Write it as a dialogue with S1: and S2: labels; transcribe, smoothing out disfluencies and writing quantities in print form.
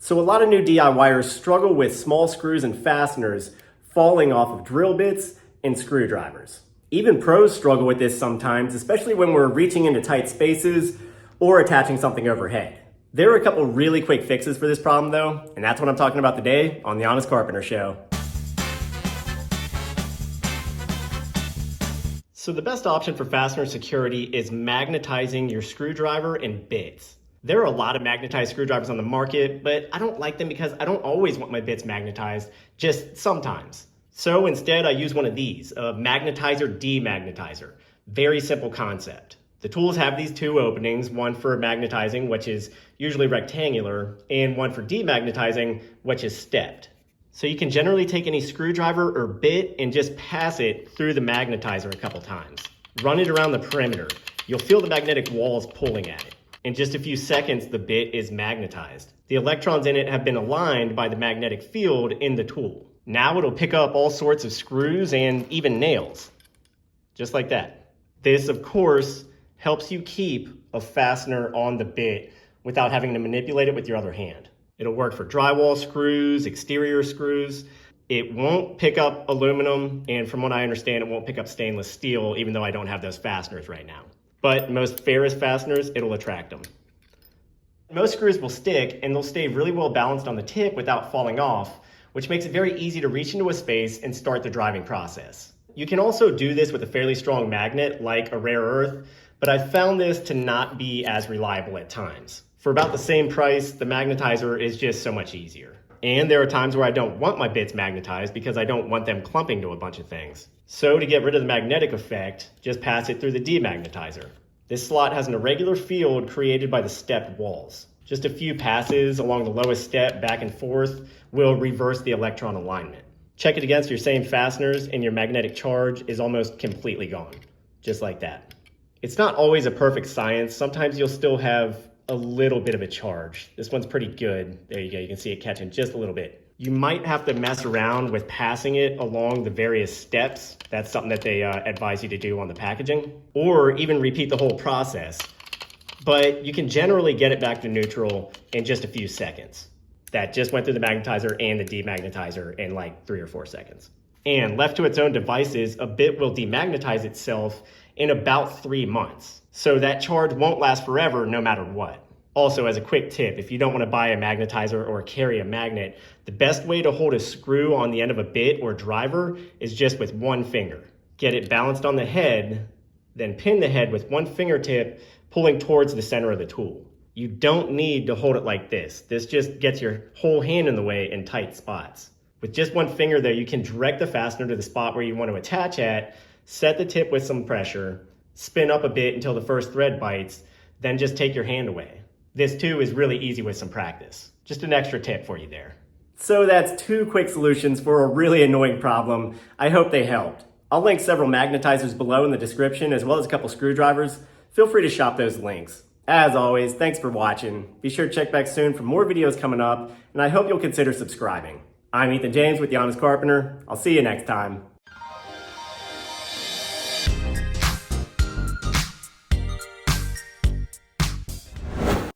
S1: So a lot of new DIYers struggle with small screws and fasteners falling off of drill bits and screwdrivers. Even pros struggle with this sometimes, especially when we're reaching into tight spaces or attaching something overhead. There are a couple really quick fixes for this problem though, and that's what I'm talking about today on The Honest Carpenter Show. So the best option for fastener security is magnetizing your screwdriver and bits. There are a lot of magnetized screwdrivers on the market, but I don't like them because I don't always want my bits magnetized, just sometimes. So instead I use one of these, a Magnetizer Demagnetizer. Very simple concept. The tools have these two openings, one for magnetizing, which is usually rectangular, and one for demagnetizing, which is stepped. So you can generally take any screwdriver or bit and just pass it through the magnetizer a couple times. Run it around the perimeter. You'll feel the magnetic walls pulling at it. In just a few seconds, the bit is magnetized. The electrons in it have been aligned by the magnetic field in the tool. Now it'll pick up all sorts of screws and even nails. Just like that. This, of course, helps you keep a fastener on the bit without having to manipulate it with your other hand. It'll work for drywall screws, exterior screws. It won't pick up aluminum, and from what I understand, it won't pick up stainless steel, even though I don't have those fasteners right now. But most ferrous fasteners, it'll attract them. Most screws will stick, and they'll stay really well balanced on the tip without falling off, which makes it very easy to reach into a space and start the driving process. You can also do this with a fairly strong magnet, like a rare earth, but I've found this to not be as reliable at times. For about the same price, the Magnetizer is just so much easier. And there are times where I don't want my bits magnetized because I don't want them clumping to a bunch of things. So to get rid of the magnetic effect, just pass it through the Demagnetizer. This slot has an irregular field created by the stepped walls. Just a few passes along the lowest step back and forth will reverse the electron alignment. Check it against your same fasteners and your magnetic charge is almost completely gone. Just like that. It's not always a perfect science. Sometimes you'll still have a little bit of a charge. This one's pretty good. There you go. You can see it catching just a little bit. You might have to mess around with passing it along the various steps. That's something that they advise you to do on the packaging, or even repeat the whole process. But you can generally get it back to neutral in just a few seconds. That just went through the magnetizer and the demagnetizer in like 3 or 4 seconds. And left to its own devices, a bit will demagnetize itself in about 3 months. So that charge won't last forever no matter what. Also, as a quick tip, if you don't want to buy a magnetizer or carry a magnet, the best way to hold a screw on the end of a bit or driver is just with one finger. Get it balanced on the head, then pin the head with one fingertip pulling towards the center of the tool. You don't need to hold it like this. This just gets your whole hand in the way in tight spots. With just one finger there, you can direct the fastener to the spot where you want to attach at, set the tip with some pressure, spin up a bit until the first thread bites, then just take your hand away. This too is really easy with some practice. Just an extra tip for you there. So that's 2 quick solutions for a really annoying problem. I hope they helped. I'll link several magnetizers below in the description as well as a couple screwdrivers. Feel free to shop those links. As always, thanks for watching. Be sure to check back soon for more videos coming up, and I hope you'll consider subscribing. I'm Ethan James with The Honest Carpenter. I'll see you next time.